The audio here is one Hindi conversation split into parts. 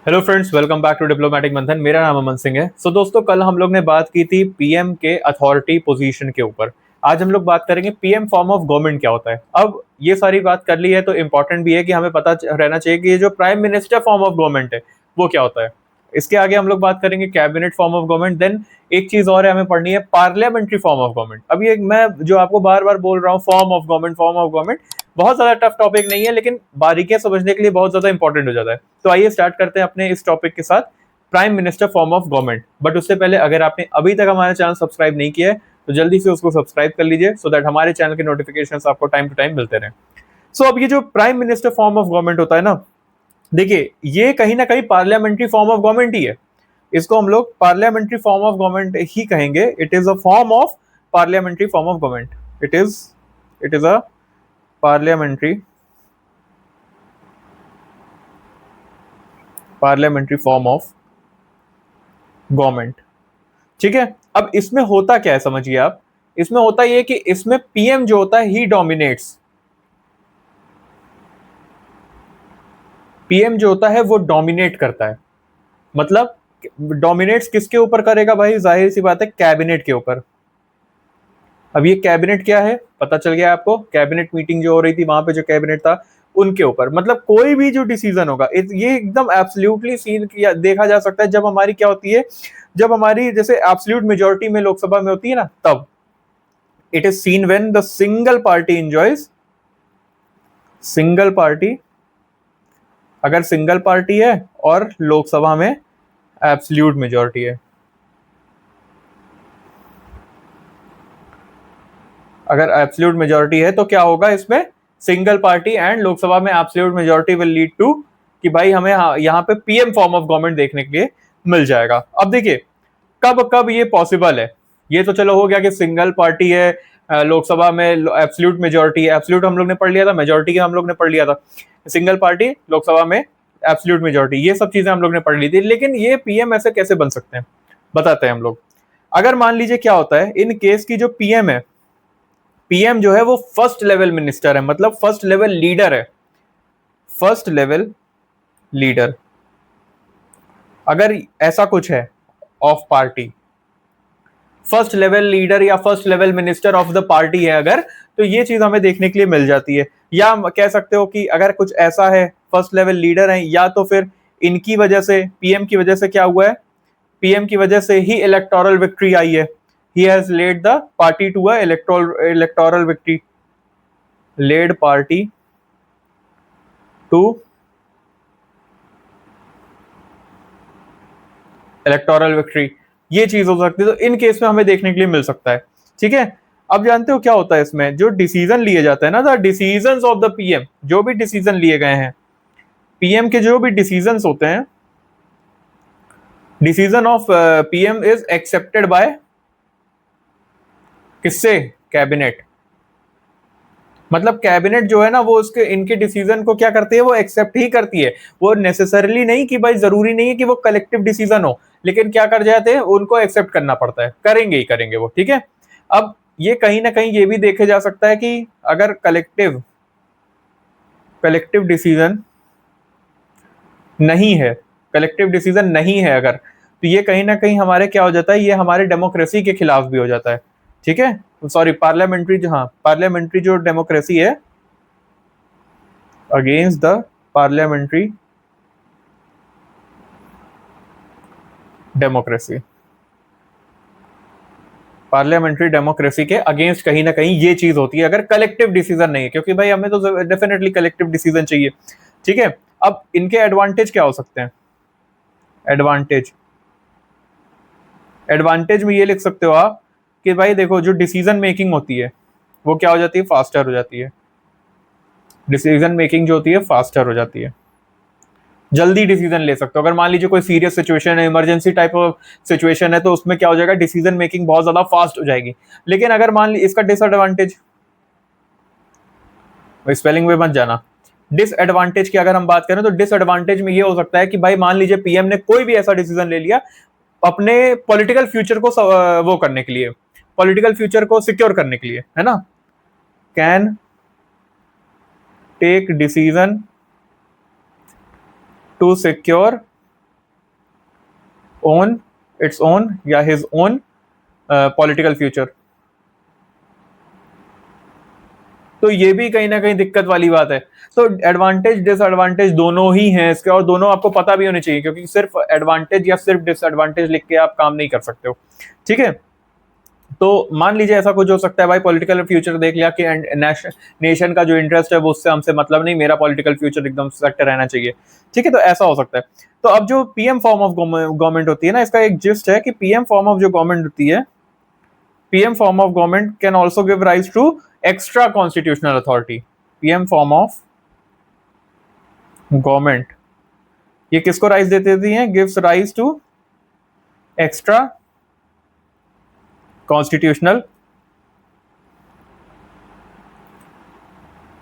Hello friends, welcome back to diplomatic Manthan. मेरा नाम अमन सिंह है। दोस्तों, कल हम लोग ने बात की थी पीएम के अथॉरिटी पोजीशन के ऊपर। आज हम लोग बात करेंगे पीएम फॉर्म ऑफ गवर्नमेंट क्या होता है। अब ये सारी बात कर ली है तो इम्पोर्टेंट भी है कि हमें पता रहना चाहिए कि ये जो prime minister form of government है वो क्या होता है। इसके आगे हम लोग बात करेंगे cabinet form of government. Then एक चीज और है, हमें पढ़नी है पार्लियामेंट्री फॉर्म ऑफ गवर्नमेंट। अब ये मैं जो आपको बार बार बोल रहा हूँ फॉर्म ऑफ गवर्नमेंट बहुत ज्यादा टफ टॉपिक नहीं है, लेकिन बारीकियां समझने के लिए बहुत ज्यादा इंपॉर्टेंट हो जाता है। तो आइए स्टार्ट करते हैं अपने इस टॉपिक के साथ, prime minister form of government. But उससे पहले अगर आपने अभी तक हमारा चैनल सब्सक्राइब नहीं किया है तो जल्दी से उसको सब्सक्राइब कर लीजिए, सो दैट हमारे चैनल के नोटिफिकेशंस आपको टाइम टू टाइम मिलते रहे। अब ये जो prime minister form of government होता है ना, देखिए ये कहीं ना कहीं पार्लियामेंट्री फॉर्म ऑफ गवर्नमेंट ही है। इसको हम लोग पार्लियामेंट्री फॉर्म ऑफ गवर्नमेंट ही कहेंगे। It is a form of parliamentary form of government. It is a parliamentary form of government. ठीक है। अब इसमें होता क्या है समझिए आप। इसमें होता ये कि इसमें पीएम जो होता है ही डोमिनेट्स। पीएम जो होता है वो डोमिनेट करता है। मतलब डोमिनेट्स किसके ऊपर करेगा भाई? जाहिर सी बात है कैबिनेट के ऊपर। अब ये कैबिनेट क्या है पता चल गया आपको। कैबिनेट मीटिंग जो हो रही थी वहां पे जो कैबिनेट था उनके ऊपर, मतलब कोई भी जो डिसीजन होगा ये एकदम एब्सोल्युटली सीन किया देखा जा सकता है जब हमारी क्या होती है, जब हमारी जैसे एब्सोल्यूट मेजोरिटी में लोकसभा में होती है ना, तब it is seen when the single party अगर सिंगल पार्टी है और लोकसभा में एब्सोल्यूट मेजोरिटी है। अगर एब्सोल्यूट मेजोरिटी है तो क्या होगा इसमें? सिंगल पार्टी एंड लोकसभा में absolute majority will lead to कि भाई हमें यहाँ पे पीएम फॉर्म ऑफ गवर्नमेंट देखने के लिए मिल जाएगा। अब देखिए कब कब ये पॉसिबल है। ये तो चलो हो गया कि सिंगल पार्टी है, लोकसभा में एब्सोल्यूट मेजोरिटी है। एब्सोल्यूट हम लोग ने पढ़ लिया था, मेजोरिटी का हम लोग ने पढ़ लिया था। सिंगल पार्टी, लोकसभा में एब्सोल्यूट मेजोरिटी, ये सब चीजें हम लोग ने पढ़ ली थी। लेकिन ये पीएम ऐसे कैसे बन सकते हैं बताते हैं हम लोग। अगर मान लीजिए क्या होता है इन केस की, जो पीएम है, पीएम जो है वो फर्स्ट लेवल मिनिस्टर है, मतलब फर्स्ट लेवल लीडर है। फर्स्ट लेवल लीडर अगर ऐसा कुछ है of party, first level leader या first level minister of the party है अगर, तो ये चीज हमें देखने के लिए मिल जाती है। या कह सकते हो कि अगर कुछ ऐसा है, फर्स्ट लेवल लीडर है, या तो फिर इनकी वजह से, पीएम की वजह से क्या हुआ है, पीएम की वजह से ही इलेक्टोरल विक्ट्री आई है। He has led the party to a electoral victory, led party to electoral victory. ये चीज हो सकती है, तो इन केस में हमें देखने के लिए मिल सकता है। ठीक है। अब जानते हो क्या होता है इसमें, जो डिसीजन लिए जाते हैं ना, the decisions of the PM, जो भी डिसीजन लिए गए हैं पीएम के, जो भी डिसीजंस होते हैं, decision of PM is accepted by किससे? कैबिनेट। मतलब कैबिनेट जो है ना वो उसके इनके डिसीजन को क्या करती है, वो एक्सेप्ट ही करती है। वो नेसेसरली नहीं कि भाई जरूरी नहीं है कि वो कलेक्टिव डिसीजन हो, लेकिन क्या कर जाते हैं, उनको एक्सेप्ट करना पड़ता है, करेंगे ही करेंगे वो। ठीक है। अब ये कहीं ना कहीं ये भी देखे जा सकता है कि अगर कलेक्टिव डिसीजन नहीं है, कलेक्टिव डिसीजन नहीं है अगर, तो ये कहीं ना कहीं हमारे क्या हो जाता है, ये हमारे डेमोक्रेसी के खिलाफ भी हो जाता है। ठीक है। सॉरी, पार्लियामेंट्री जो, हाँ पार्लियामेंट्री जो डेमोक्रेसी है, against the parliamentary democracy, parliamentary democracy के अगेंस्ट कहीं ना कहीं ये चीज होती है अगर कलेक्टिव डिसीजन नहीं है, क्योंकि भाई हमें तो डेफिनेटली कलेक्टिव डिसीजन चाहिए। ठीक है। अब इनके एडवांटेज क्या हो सकते हैं? एडवांटेज एडवांटेज में ये लिख सकते हो आप कि भाई देखो, जो डिसीजन मेकिंग होती है वो क्या हो जाती है, फास्टर हो जाती है। डिसीजन मेकिंग जो होती है फास्टर हो जाती है, जल्दी डिसीजन ले सकते हो। अगर मान लीजिए कोई सीरियस सिचुएशन है, इमरजेंसी टाइप ऑफ सिचुएशन है, तो उसमें क्या हो जाएगा, डिसीजन मेकिंग बहुत ज्यादा फास्ट हो जाएगी। लेकिन अगर मान ली इसका डिसएडवांटेज, स्पेलिंग में मत जाना, डिसएडवांटेज की अगर हम बात करें तो डिसएडवांटेज में ये हो सकता है कि भाई मान लीजिए पीएम ने कोई भी ऐसा डिसीजन ले लिया अपने पॉलिटिकल फ्यूचर को वो करने के लिए, पॉलिटिकल फ्यूचर को सिक्योर करने के लिए, है ना, can take decision to secure own its own या हिज ओन पॉलिटिकल फ्यूचर। तो ये भी कहीं ना कहीं दिक्कत वाली बात है। तो एडवांटेज डिसएडवांटेज दोनों ही हैं इसके, और दोनों आपको पता भी होने चाहिए, क्योंकि सिर्फ एडवांटेज या सिर्फ डिसएडवांटेज लिख के आप काम नहीं कर सकते हो, ठीक है। तो मान लीजिए ऐसा कुछ हो सकता है भाई, पॉलिटिकल फ्यूचर देख लिया कि नेशन का जो इंटरेस्ट है वो उससे हमसे मतलब नहीं, मेरा पॉलिटिकल फ्यूचर एकदम सेट रहना चाहिए, ठीक है। तो ऐसा हो सकता है। तो अब जो पीएम फॉर्म ऑफ गवर्नमेंट होती है ना, इसका एक जिस्ट है कि पीएम फॉर्म ऑफ जो गवर्नमेंट होती है, PM form of government can also give rise to extra constitutional authority। PM form of government ये किसको राइज देती है? Gives rise to extra constitutional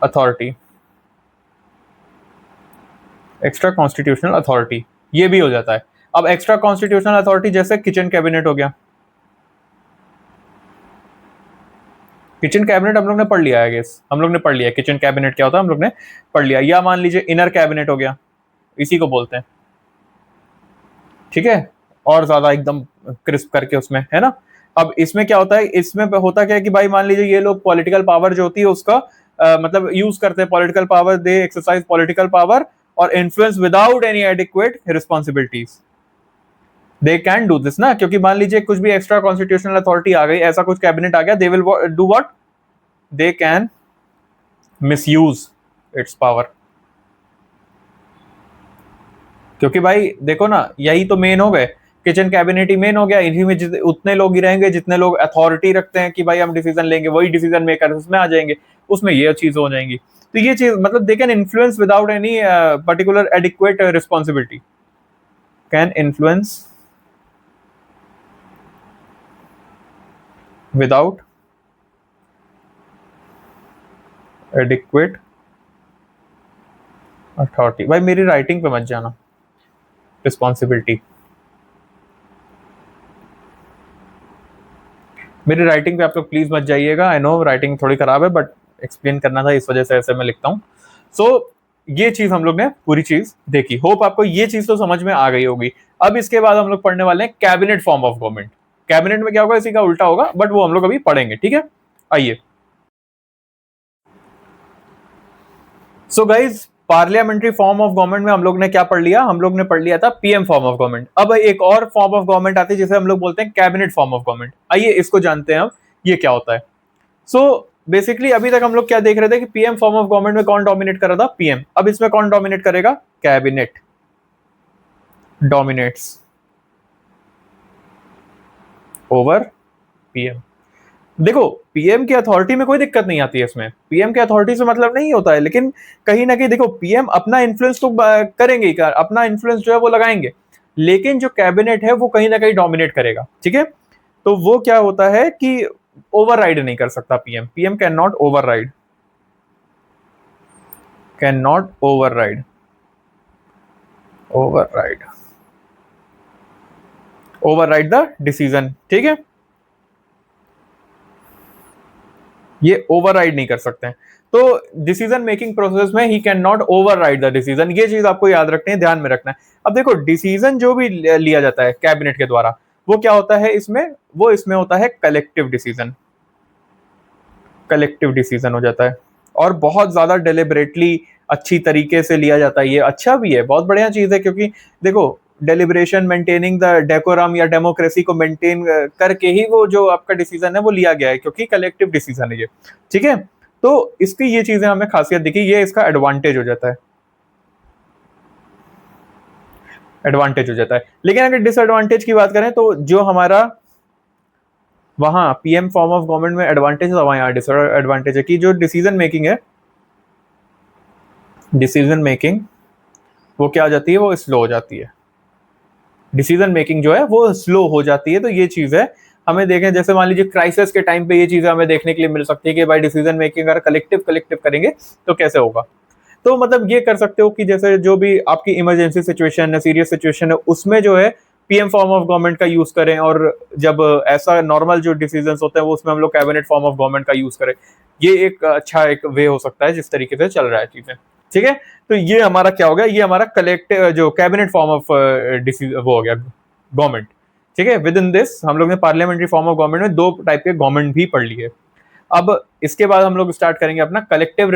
authority. Extra constitutional authority ये भी हो जाता है। अब एक्स्ट्रा कॉन्स्टिट्यूशनल अथॉरिटी जैसे किचन कैबिनेट हो गया। किचन कैबिनेट हम लोग ने पढ़ लिया है, गेस हम लोग ने पढ़ लिया किचन कैबिनेट क्या होता है, हम लोग ने पढ़ लिया। या मान लीजिए इनर कैबिनेट हो गया, इसी को बोलते हैं, ठीक है, और ज्यादा एकदम क्रिस्प करके उसमें, है ना। अब इसमें क्या होता है, इसमें होता क्या है कि भाई मान लीजिए ये लोग पॉलिटिकल पावर जो होती है उसका मतलब यूज करते हैं, पॉलिटिकल पावर, दे एक्सरसाइज पॉलिटिकल पावर और influence without any adequate responsibilities. They can do this ना, क्योंकि मान लीजिए कुछ भी एक्स्ट्रा कॉन्स्टिट्यूशनल अथॉरिटी आ गई, ऐसा कुछ कैबिनेट आ गया, they will do what, they can misuse it's power. क्योंकि भाई देखो ना, यही तो मेन हो गए, किचन कैबिनेट ही मेन हो गया, इन्हीं में उतने लोग ही रहेंगे जितने लोग अथॉरिटी रखते हैं कि भाई हम डिसीजन लेंगे, वही डिसीजन मेकर उसमें आ जाएंगे, उसमें ये चीज हो जाएंगी। तो ये चीज मतलब they can influence without any particular adequate responsibility, can influence without adequate authority. भाई मेरी राइटिंग पे मत जाना, रिस्पॉन्सिबिलिटी, मेरी राइटिंग पे आप लोग प्लीज मत जाइएगा। आई नो राइटिंग थोड़ी खराब है, बट एक्सप्लेन करना था इस वजह से ऐसे मैं लिखता हूँ। सो ये चीज हम लोग ने पूरी चीज देखी, होप आपको ये चीज तो समझ में आ गई होगी। अब इसके बाद हम लोग पढ़ने वाले हैं cabinet form of government. Cabinet में क्या होगा, इसी का उल्टा होगा, बट वो हम लोग अभी पढ़ेंगे, ठीक है। आइए, so guys parliamentary form of government में हम लोग ने क्या पढ़ लिया, हम लोग ने पढ़ लिया था पीएम फॉर्म ऑफ गवर्नमेंट। अब एक और फॉर्म ऑफ गवर्नमेंट आती है जिसे हम लोग बोलते हैं कैबिनेट फॉर्म ऑफ गवर्नमेंट। आइए इसको जानते हैं अब ये क्या होता है। सो बेसिकली अभी तक हम लोग क्या देख रहे थे कि पीएम फॉर्म ऑफ गवर्नमेंट में कौन डोमिनेट कर रहा था, पीएम। अब इसमें कौन डोमिनेट करेगा, कैबिनेट डोमिनेट्स ओवर पीएम। देखो पीएम की अथॉरिटी में कोई दिक्कत नहीं आती है, इसमें पीएम की अथॉरिटी से मतलब नहीं होता है, लेकिन कहीं ना कहीं देखो पीएम अपना इन्फ्लुएंस तो करेंगे ही, अपना इन्फ्लुएंस जो है वो लगाएंगे, लेकिन जो कैबिनेट है वो कहीं ना कहीं डोमिनेट करेगा, ठीक है। तो वो क्या होता है कि ओवरराइड नहीं कर सकता PM, PM can not override, can not override, override, override the decision, ठीक है। ये ओवरराइड नहीं कर सकते हैं। तो डिसीजन मेकिंग प्रोसेस में he can not override the decision, ये चीज आपको याद रखनी है, ध्यान में रखना है। अब देखो डिसीजन जो भी लिया जाता है कैबिनेट के द्वारा, वो क्या होता है इसमें, वो इसमें होता है कलेक्टिव डिसीजन, कलेक्टिव डिसीजन हो जाता है, और बहुत ज्यादा डेलिबरेटली अच्छी तरीके से लिया जाता है। ये अच्छा भी है, बहुत बढ़िया चीज है, क्योंकि देखो डेलिब्रेशन, मेंटेनिंग द डेकोरम या डेमोक्रेसी को मेंटेन करके ही वो जो आपका डिसीजन है वो लिया गया है, क्योंकि कलेक्टिव डिसीजन है ये, ठीक है। तो इसकी ये चीजें हमें खासियत दिखी, ये इसका एडवांटेज हो जाता है, एडवांटेज हो जाता है। लेकिन अगर डिसएडवांटेज की बात करें तो जो हमारा वहां पीएम फॉर्म ऑफ गवर्नमेंट में एडवांटेज है, वहां यहाँ डिसएडवांटेज है कि जो डिसीजन मेकिंग है, डिसीजन मेकिंग वो क्या हो जाती है, वो स्लो हो जाती है, डिसीजन मेकिंग जो है वो स्लो हो जाती है। तो ये चीज है, हमें देखें जैसे मान लीजिए क्राइसिस के टाइम पे ये चीजें हमें देखने के लिए मिल सकती है कि भाई डिसीजन मेकिंग अगर कलेक्टिव करेंगे तो कैसे होगा। तो मतलब ये कर सकते हो कि जैसे जो भी आपकी इमरजेंसी सिचुएशन है, सीरियस सिचुएशन है, उसमें जो है पीएम फॉर्म ऑफ गवर्नमेंट का यूज करें, और जब ऐसा नॉर्मल जो डिसीजन होते हैं वो उसमें हम लोग कैबिनेट फॉर्म ऑफ गवर्नमेंट का यूज करें। ये एक अच्छा एक वे हो सकता है जिस तरीके से चल रहा है चीजें, ठीक है। तो ये हमारा क्या हो गया, ये हमारा कलेक्टिव जो कैबिनेट फॉर्म ऑफ डिसीजन वो हो गया गवर्नमेंट। ठीक है, विद इन दिस हम लोग ने पार्लियामेंट्री फॉर्म ऑफ गवर्नमेंट में 2 टाइप के गवर्नमेंट भी पढ़ लिए। अब इसके बाद हम लोग स्टार्ट करेंगे अपना कलेक्टिव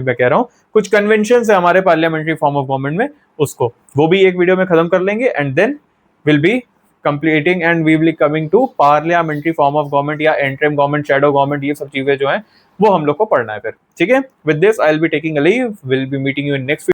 में कह रहा हूँ, कुछ कन्वेंशन है हमारे पार्लियामेंट्री फॉर्म ऑफ गवर्नमेंट में, उसको वो भी एक वीडियो में खत्म कर लेंगे and then will be completing and we will coming to parliamentary form of government या एंट्रीम गवर्नमेंट, शैडो गवर्नमेंट, ये सब चीजें जो है वो हम लोग को पढ़ना है फिर। ठीक है, with this I will be taking a leave, will be meeting you in next